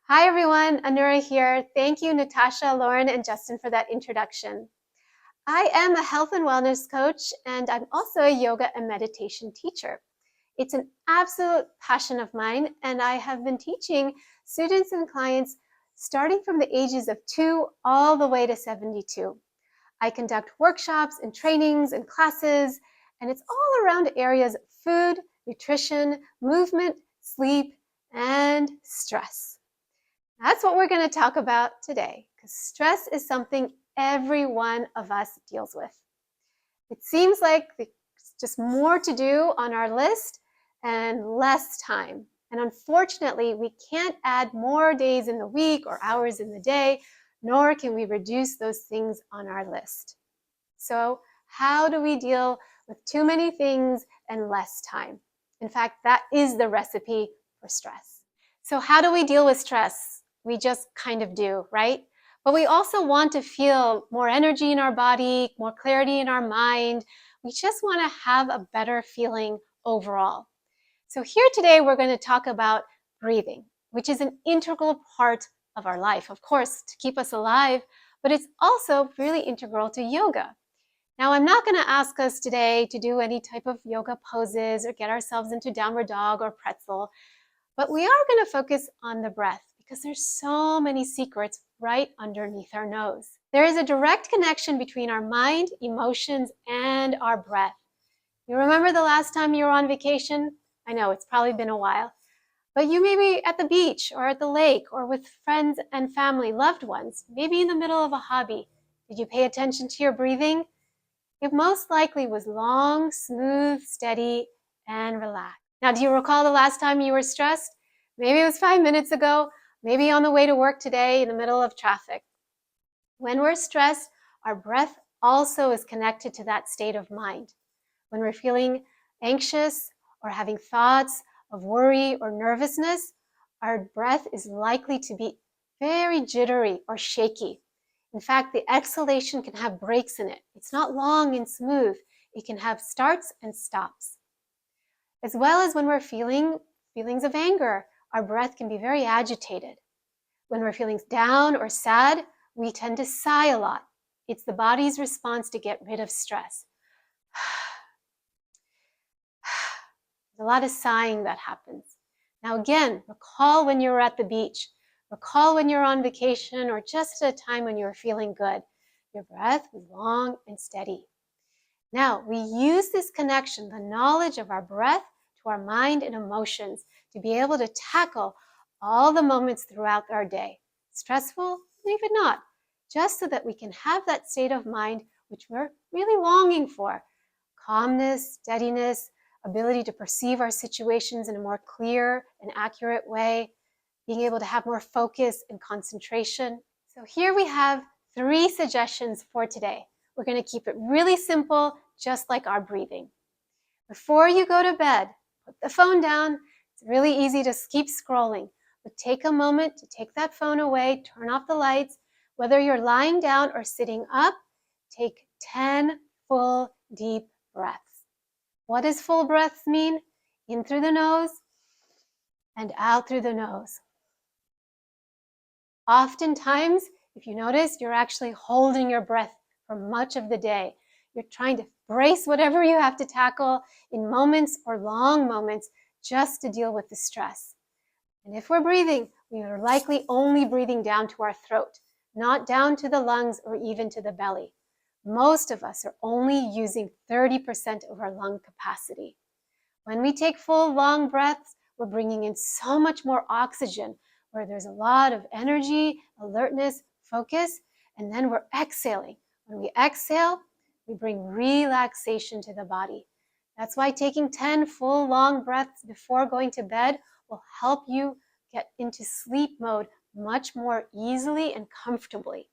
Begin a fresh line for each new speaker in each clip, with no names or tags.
Hi everyone, Anura here. Thank you, Natasha, Lauren, and Justin for that introduction. I am a health and wellness coach, and I'm also a yoga and meditation teacher. It's an absolute passion of mine, and I have been teaching students and clients starting from the ages of 2 all the way to 72. I conduct workshops and trainings and classes, and it's all around areas of food, nutrition, movement, sleep, and stress. That's what we're going to talk about today, because stress is something every one of us deals with. It seems like there's just more to do on our list and less time. And unfortunately, we can't add more days in the week or hours in the day, nor can we reduce those things on our list. So how do we deal with too many things and less time? In fact, that is the recipe for stress. So how do we deal with stress? We just kind of do, right? But we also want to feel more energy in our body, more clarity in our mind. We just want to have a better feeling overall. So here today, we're going to talk about breathing, which is an integral part of our life, of course, to keep us alive, but it's also really integral to yoga. Now, I'm not going to ask us today to do any type of yoga poses or get ourselves into downward dog or pretzel, but we are going to focus on the breath because there's so many secrets right underneath our nose. There is a direct connection between our mind, emotions, and our breath. You remember the last time you were on vacation? I know it's probably been a while, but you may be at the beach or at the lake or with friends and family, loved ones, maybe in the middle of a hobby. Did you pay attention to your breathing? It most likely was long, smooth, steady, and relaxed. Now, do you recall the last time you were stressed? Maybe it was 5 minutes ago, maybe on the way to work today in the middle of traffic. When we're stressed, our breath also is connected to that state of mind. When we're feeling anxious or having thoughts of worry or nervousness, our breath is likely to be very jittery or shaky. In fact, the exhalation can have breaks in it. It's not long and smooth. It can have starts and stops. As well as when we're feeling feelings of anger, our breath can be very agitated. When we're feeling down or sad, we tend to sigh a lot. It's the body's response to get rid of stress. There's a lot of sighing that happens. Now again, recall when you were at the beach. Recall when you're on vacation or just at a time when you're feeling good. Your breath was long and steady. Now, we use this connection, the knowledge of our breath, to our mind and emotions to be able to tackle all the moments throughout our day, stressful, even not, just so that we can have that state of mind which we're really longing for. Calmness, steadiness, ability to perceive our situations in a more clear and accurate way, being able to have more focus and concentration. So here we have 3 suggestions for today. We're going to keep it really simple, just like our breathing. Before you go to bed, put the phone down. It's really easy to keep scrolling, but take a moment to take that phone away, turn off the lights. Whether you're lying down or sitting up, take 10 full deep breaths. What does full breaths mean? In through the nose and out through the nose. Oftentimes, if you notice, you're actually holding your breath for much of the day. You're trying to brace whatever you have to tackle in moments or long moments just to deal with the stress. And if we're breathing, we are likely only breathing down to our throat, not down to the lungs or even to the belly. Most of us are only using 30% of our lung capacity. When we take full, long breaths, we're bringing in so much more oxygen, where there's a lot of energy, alertness, focus, and then we're exhaling. When we exhale, we bring relaxation to the body. That's why taking 10 full, long breaths before going to bed will help you get into sleep mode much more easily and comfortably.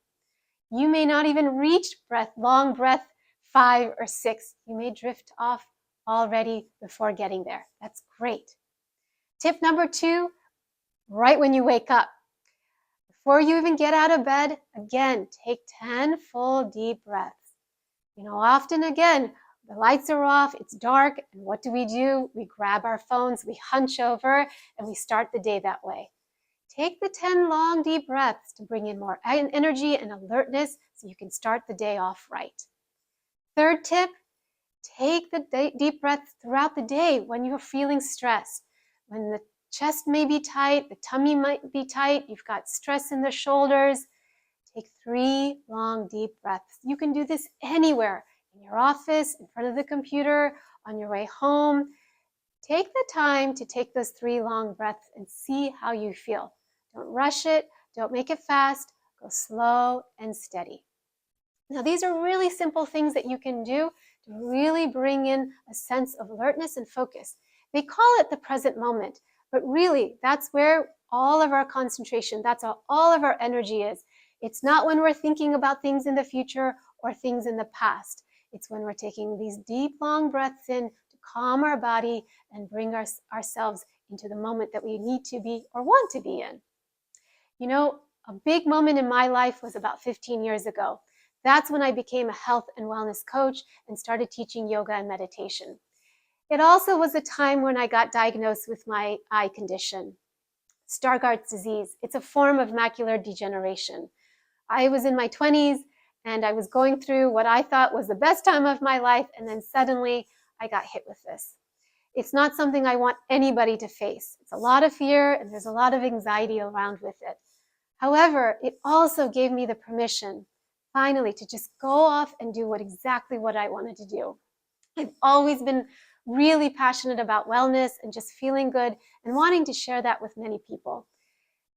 You may not even reach long breath 5 or 6. You may drift off already before getting there. That's great. Tip number 2, right when you wake up. Before you even get out of bed, again, take 10 full deep breaths. Often again, the lights are off, it's dark, and what do? We grab our phones, we hunch over, and we start the day that way. take the 10 long, deep breaths to bring in more energy and alertness so you can start the day off right. Third tip, take the deep breaths throughout the day when you're feeling stressed, when the chest may be tight, the tummy might be tight, you've got stress in the shoulders. Take 3 long, deep breaths. You can do this anywhere, in your office, in front of the computer, on your way home. Take the time to take those 3 long breaths and see how you feel. Don't rush it. Don't make it fast. Go slow and steady. Now, these are really simple things that you can do to really bring in a sense of alertness and focus. They call it the present moment, but really, that's where all of our concentration, that's all of our energy is. It's not when we're thinking about things in the future or things in the past. It's when we're taking these deep, long breaths in to calm our body and bring ourselves into the moment that we need to be or want to be in. You know, a big moment in my life was about 15 years ago. That's when I became a health and wellness coach and started teaching yoga and meditation. It also was a time when I got diagnosed with my eye condition, Stargardt's disease. It's a form of macular degeneration. I was in my 20s and I was going through what I thought was the best time of my life, and then suddenly I got hit with this. It's not something I want anybody to face. It's a lot of fear and there's a lot of anxiety around with it. However, it also gave me the permission, finally, to just go off and do exactly what I wanted to do. I've always been really passionate about wellness and just feeling good and wanting to share that with many people.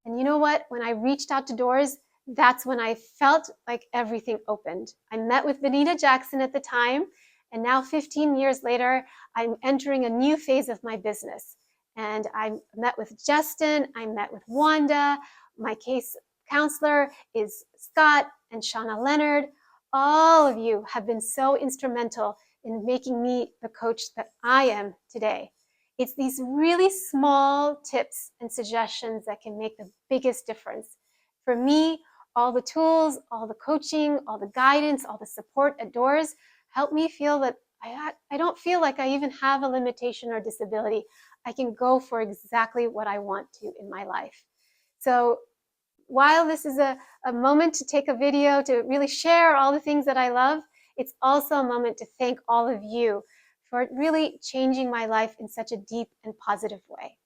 And you know what? When I reached out to DORS, that's when I felt like everything opened. I met with Benita Jackson at the time, and now 15 years later, I'm entering a new phase of my business. And I met with Justin, I met with Wanda, my case counselor is Scott and Shauna Leonard. All of you have been so instrumental in making me the coach that I am today. It's these really small tips and suggestions that can make the biggest difference. For me, all the tools, all the coaching, all the guidance, all the support at DORS help me feel that I don't feel like I even have a limitation or disability. I can go for exactly what I want to in my life. So while this is a moment to take a video to really share all the things that I love, it's also a moment to thank all of you for really changing my life in such a deep and positive way.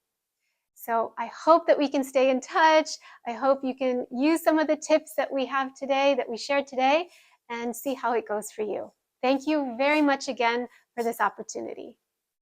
So I hope that we can stay in touch. I hope you can use some of the tips that we have today, that we shared today, and see how it goes for you. Thank you very much again for this opportunity.